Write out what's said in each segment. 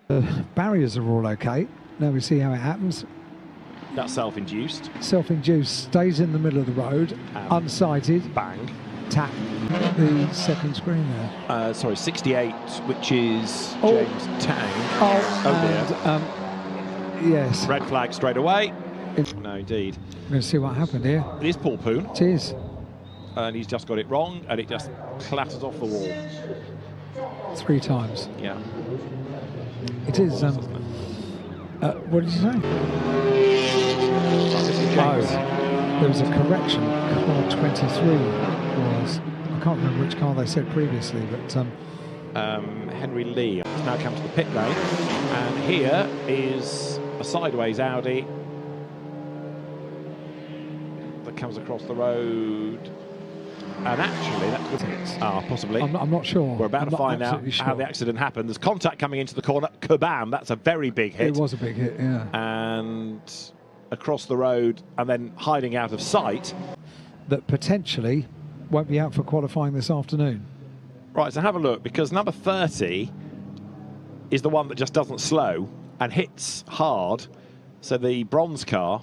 Barriers are all okay. Now we see how it happens. That's self-induced. Self-induced, stays in the middle of the road, unsighted. Bang. Tap the second screen there. Sorry, 68, which is James Tang. Oh dear. Yes. Red flag straight away. No, indeed. We're going to see what happened here. It is Paul Poon. It is. And he's just got it wrong, and it just clatters off the wall. 3 times. Yeah. It is. What did you say? There was a correction. Car 23 was. I can't remember which car they said previously, but. Henry Lee has now come to the pit lane, and here is a sideways Audi that comes across the road. And actually, that could possibly. I'm not sure. We're about to find out how the accident happened. There's contact coming into the corner. Kabam! That's a very big hit. It was a big hit, yeah. And across the road, and then hiding out of sight. That potentially won't be out for qualifying this afternoon. Right, so have a look, because number 30 is the one that just doesn't slow and hits hard. So the bronze car,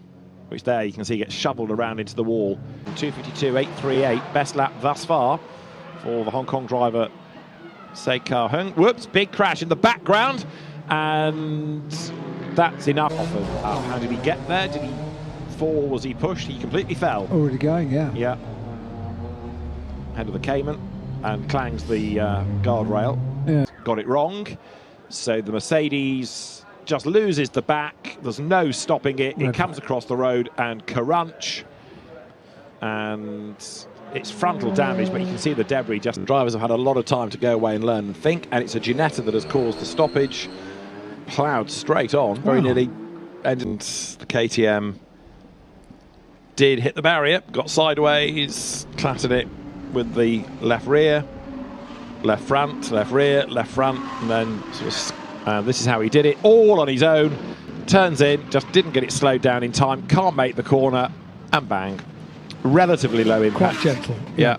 which there you can see gets shoveled around into the wall. 2:52.838, best lap thus far for the Hong Kong driver, Sei Kar Hung. Whoops, big crash in the background, and that's enough. How did he get there? Did he fall? Was he pushed? He completely fell. Already going, yeah. Yeah. Head of the Cayman, and clangs the guardrail. Yeah. Got it wrong. So the Mercedes just loses the back. There's no stopping it. It comes across the road and crunch. And it's frontal damage, but you can see the debris. Just drivers have had a lot of time to go away and learn and think, and it's a Ginetta that has caused the stoppage. Ploughed straight on, very nearly. And the KTM did hit the barrier, got sideways, clattered it with the left rear, left front, left rear, left front, and then sort of, this is how he did it, all on his own. Turns in, just didn't get it slowed down in time, can't make the corner, and bang. Relatively low impact. Quite gentle. Yeah.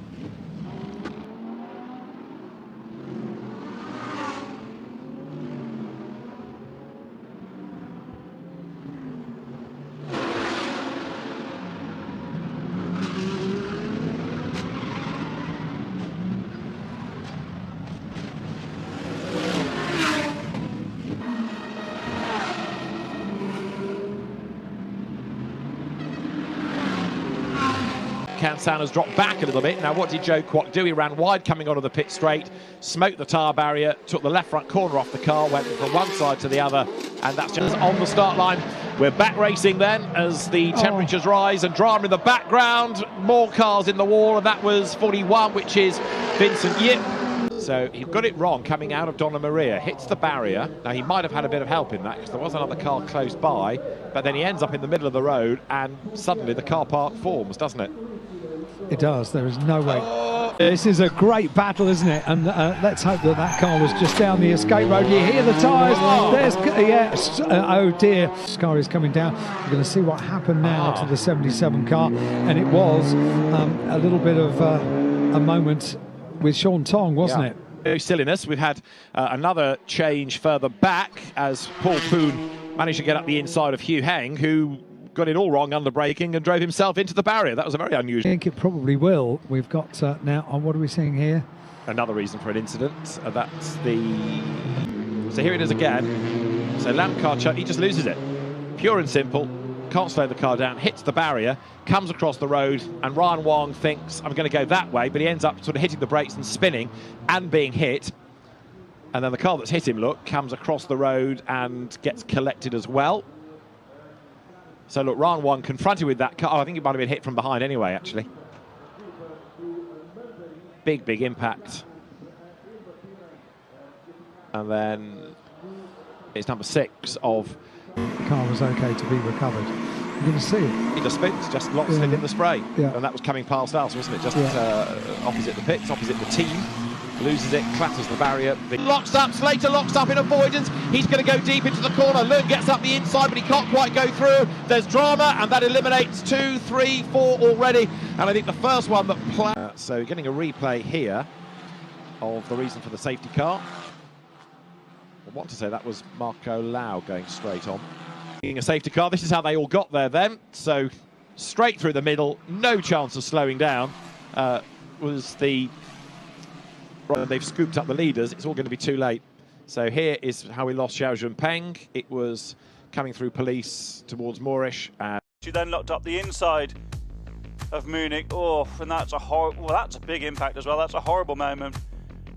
Kansan has dropped back a little bit. Now, what did Joe Kwok do? He ran wide coming onto the pit straight, smoked the tyre barrier, took the left front corner off the car, went from one side to the other, and that's just on the start line. We're back racing then as the temperatures rise, and drama in the background, more cars in the wall, and that was 41, which is Vincent Yip. So he got it wrong coming out of Donna Maria, hits the barrier. Now he might have had a bit of help in that because there was another car close by, but then he ends up in the middle of the road and suddenly the car park forms, doesn't it? It does, there is no way. This is a great battle, isn't it? And let's hope that that car was just down the escape road. You hear the tyres. There's, oh dear. This car is coming down. We're going to see what happened now to the 77 car. And it was a little bit of a moment with Sean Tong, wasn't it? No silliness. We've had another change further back as Paul Poon managed to get up the inside of Hugh Heng, who got it all wrong under braking and drove himself into the barrier. That was a very unusual. I think it probably will. We've got now, what are we seeing here? Another reason for an incident. That's the... So here it is again. So Lam Kar Chut, he just loses it. Pure and simple. Can't slow the car down, hits the barrier, comes across the road, and Ryan Wong thinks, I'm going to go that way, but he ends up sort of hitting the brakes and spinning and being hit. And then the car that's hit him, look, comes across the road and gets collected as well. So look, Ryan Wong confronted with that car. Oh, I think it might have been hit from behind anyway, actually. Big, big impact. And then it's number 6 of... The car was okay to be recovered. You're going to see it. He just spins, just locked it in the spray. Yeah. And that was coming past us, wasn't it? Just opposite the pits, opposite the team. Loses it, clatters the barrier. Locks up, Slater locks up in avoidance. He's going to go deep into the corner. Lund gets up the inside, but he can't quite go through. There's drama, and that eliminates 2, 3, 4 already. And I think the first one that... So getting a replay here of the reason for the safety car. I want to say that was Marco Lau going straight on. Being a safety car, this is how they all got there then. So straight through the middle, no chance of slowing down. They've scooped up the leaders, it's all going to be too late. So here is how we lost Xiao Junpeng. It was coming through police towards Moorish. She then locked up the inside of Munich. Oh, and that's a big impact as well. That's a horrible moment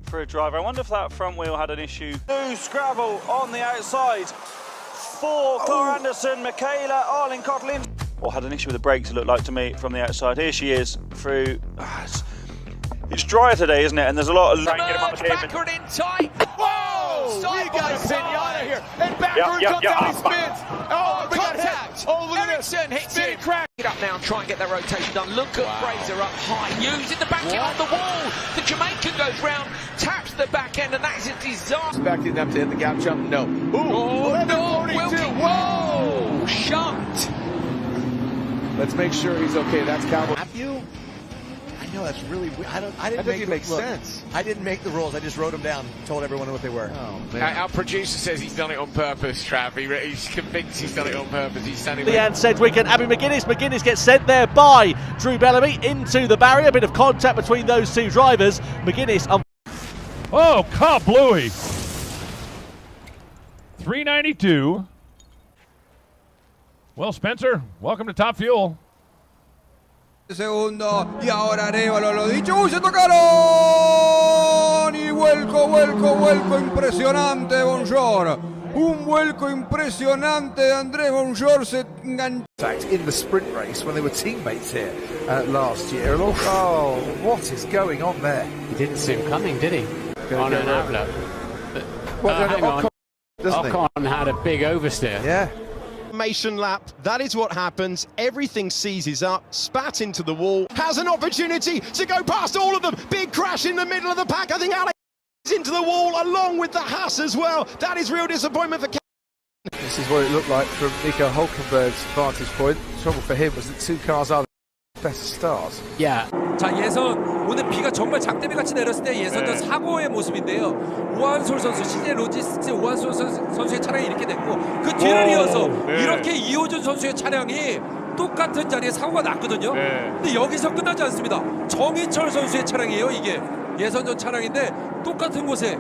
for a driver. I wonder if that front wheel had an issue. Loose gravel on the outside for Clara Anderson, Michaela Arling-Kotlin. Or had an issue with the brakes, it looked like to me from the outside. Here she is through. It's drier today, isn't it? And there's a lot of. Backward in tight. Whoa! We got a pinata here. And backward comes down, he spins. Oh, contact. Oh, look at this. Hits him. Crack it up now and try and get that rotation done. Look at Fraser up high. Using the back end on the wall. The Jamaican goes round, taps the back end, and that is a disaster. Expecting them to hit the gap jump. No. Ooh, no. Wilkie. Whoa! Shunt. Let's make sure he's okay. That's Cowboy. Matthew? I know that's really weird. That doesn't make sense. I didn't make the rules. I just wrote them down and told everyone what they were. Oh, man. Our producer says he's done it on purpose, Trav. He's convinced he's done it on purpose. He's standing Leanne Sedgwick and Abby McGuinness. McGuinness gets sent there by Drew Bellamy into the barrier. A bit of contact between those two drivers. McGuinness. Oh, Cobb Bluey. 392. Well, Spencer, welcome to Top Fuel. Segundo, y ahora Arevalo, lo dicho, ¡uy, se tocaron! Y vuelco impresionante, Bonjour. Un vuelco impresionante de Andrés Bonjour se enganchó. In the sprint race when they were teammates here last year. Oh, what is going on there? He didn't see him coming, did he? On an outlet. Hang on. Ocon had a big oversteer. Yeah. Formation lap, that is what happens. Everything seizes up, spat into the wall, has an opportunity to go past all of them. Big crash in the middle of the pack. I think Alex is into the wall along with the Haas as well. That is real disappointment for This is what it looked like from Nico Hulkenberg's vantage point. The trouble for him was that two cars are the best stars. Yeah. 자, 예선 오늘 비가 정말 장대비 같이 내렸을 때 예선전 사고의 모습인데요. 오한솔 선수, CJ 로지스틱스 오한솔 선수의 차량이 이렇게 됐고 그 뒤를 이어서 이렇게 이호준 선수의 차량이 똑같은 자리에 사고가 났거든요. 근데 여기서 끝나지 않습니다. 정희철 선수의 차량이에요, 이게. 예선전 차량인데 똑같은 곳에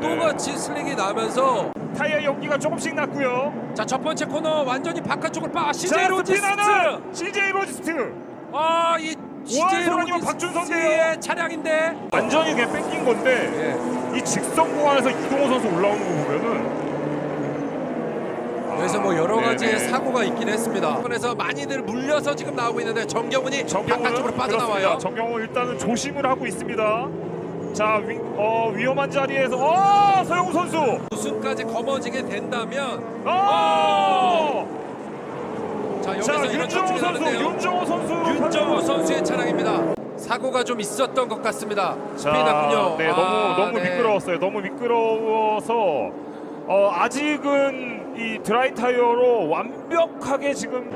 똑같이 슬링이 나면서 타이어 연기가 조금씩 났고요. 자, 첫 번째 코너 완전히 바깥쪽으로 CJ 로지스틱스. CJ 로지스틱스. 아, 이 CJ 로지스틱스의 차량인데 완전히 그냥 뺏긴 건데 이 직선 구간에서 이동호 선수 올라오는 거 보면은 그래서 뭐 여러 가지의 사고가 있긴 했습니다. 그래서 많이들 물려서 지금 나오고 있는데 정경훈이 바깥쪽으로 빠져나와요. 정경훈 일단은 조심을 하고 있습니다. 자, 위험한 자리에서 서영우 선수 우승까지 거머쥐게 된다면 자, 여기서 이런 접촉이 나는데요. 윤정호 선수의 차량입니다. 사고가 좀 있었던 것 같습니다. 스피드 났군요. 네, 너무 미끄러웠어요. 너무 미끄러워서 아직은 이 드라이 타이어로 완벽하게 지금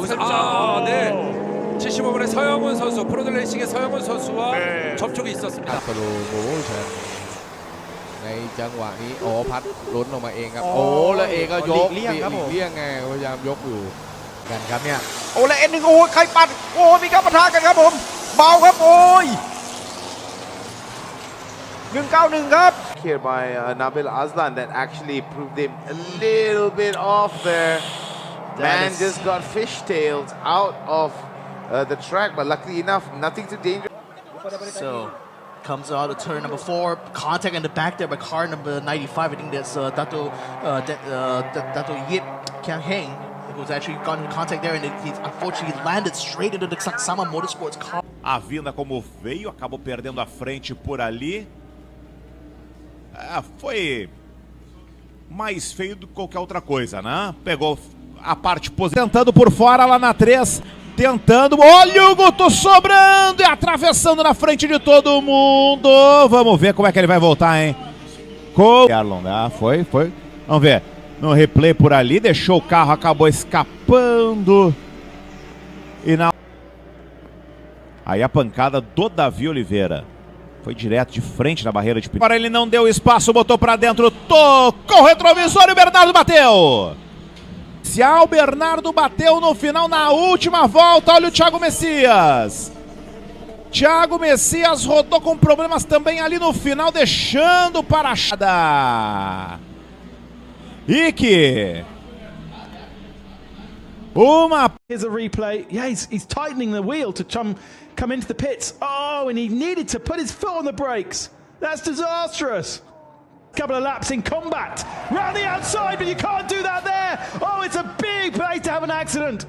살짝 75번의 서영훈 선수, 프로들레이싱의 서영훈 선수와 접촉이 있었습니다. ในจังหวะนี้พัดล้นออกมาเองครับแล้วเอก็ยกเลี่ยงไงพยายามยกอยู่กันครับเนี่ยและN1ใครปัดมีการปะทะกันครับผมเบาครับ191ครับ Here by Nabil Aslan that actually proved him a little bit off there. Man just got fishtailed out of the track, but luckily enough, nothing too dangerous. So comes out of turn number 4, contact in the back there by car number 95. I think that's Dato Yip Kiang Heng, who's actually got in contact there, and he unfortunately landed straight into the Saksama Motorsport's car. A vinda como veio, acabou perdendo a frente por ali. Foi mais feio do que qualquer outra coisa, né? Pegou a parte positiva. Tentando por fora lá na 3. Tentando, olha o Guto sobrando e atravessando na frente de todo mundo. Vamos ver como é que ele vai voltar, hein? Erlon, foi. Vamos ver. No replay por ali, deixou o carro, acabou escapando. E na... Aí a pancada do Davi Oliveira. Foi direto de frente na barreira de... Agora ele não deu espaço, botou pra dentro, tocou o retrovisor e o Bernardo bateu. Se o Bernardo bateu no final, na última volta, olha o Thiago Messias. Thiago Messias rodou com problemas também ali no final, deixando para a chada. Ike. Here's a replay. Yeah, he's tightening the wheel to come into the pits. Oh, and he needed to put his foot on the brakes. That's disastrous. Couple of laps in combat. Round the outside, but you can't do that there. Oh, it's a big place to have an accident.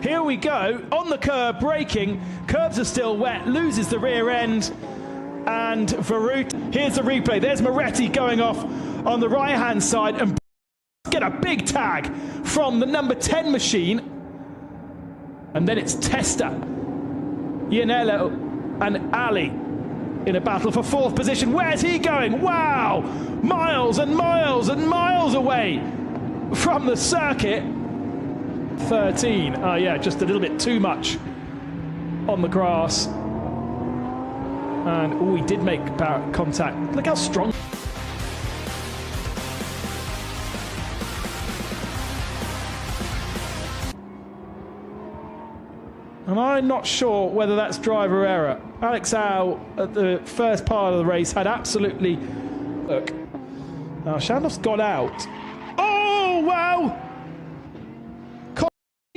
Here we go, on the curb, braking. Curbs are still wet, loses the rear end. And Verut, here's the replay. There's Moretti going off on the right-hand side and get a big tag from the number 10 machine. And then it's Testa, Ianello and Ali in a battle for 4th position. Where's he going? Wow! Miles and miles and miles away from the circuit. 13. Oh yeah, just a little bit too much on the grass. And oh, he did make contact. Look how strong. And I'm not sure whether that's driver error. Alex Au at the first part of the race had absolutely... Look. Now Shandov's got out. Oh, wow!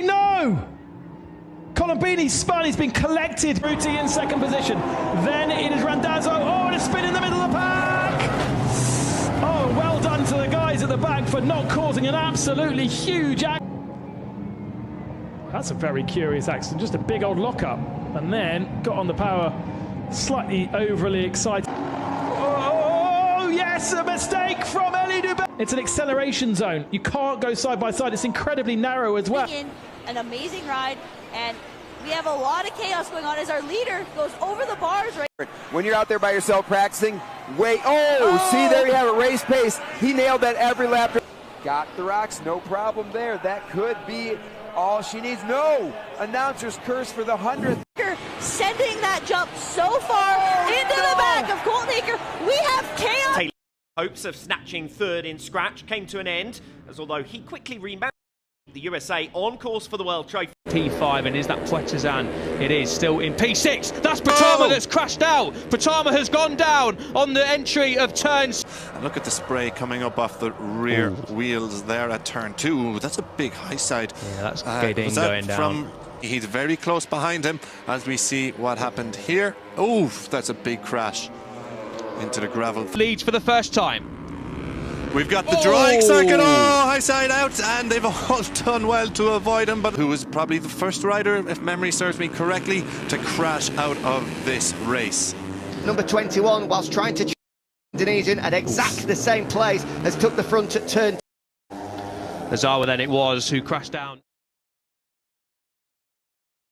No! Colombini spun, he's been collected. Ruti in 2nd position. Then it is Randazzo. Oh, and a spin in the middle of the pack! Oh, well done to the guys at the back for not causing an absolutely huge accident. That's a very curious accident, just a big old lockup. And then got on the power, slightly overly excited. Oh, yes, a mistake from Elie Dubé. It's an acceleration zone. You can't go side by side. It's incredibly narrow as well. An amazing ride, and we have a lot of chaos going on as our leader goes over the bars right. When you're out there by yourself practicing, wait, see, there you have it, race pace. He nailed that every lap. Got the rocks, no problem there. That could be all she needs. No, announcer's curse for the 100th. Sending that jump so far into the back of Colton Aker. We have chaos. Hopes of snatching 3rd in scratch came to an end, as although he quickly rebounded. The USA on course for the World Trophy. P5, and is that Puertazan? It is still in P6. That's Patama that's crashed out. Patama has gone down on the entry of turns. And look at the spray coming up off the rear wheels there at turn 2. That's a big high side. Yeah, that's Gaydin going down. He's very close behind him as we see what happened here. Oh, that's a big crash into the gravel. Leads for the first time. We've got the drawing circuit, high side out, and they've all done well to avoid him, but who was probably the first rider, if memory serves me correctly, to crash out of this race. Number 21, whilst trying to Indonesian at exactly the same place, has took the front at turn. Azawa then it was who crashed down.